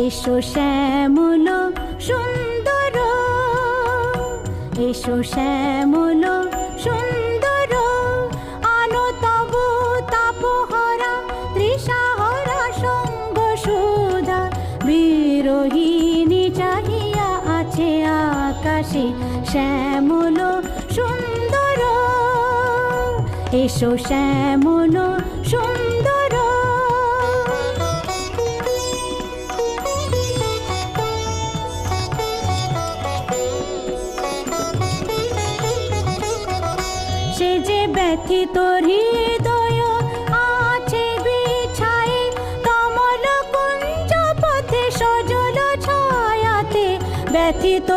এসো শ্যামল সুন্দর, এসো শ্যামল সুন্দর, আনো তব তাপহরা তৃষাহরা সঙ্গ সুধা। বিরোহিণী চাহিয়া আছে আকাশে শ্যামল সুন্দর, এসো শ্যামল সুন্দর। সে যে ব্যথিত হৃদয় আছে বিছায়ে, কমল কুঞ্জ পথে সজল ছায়াতে। ব্যথিত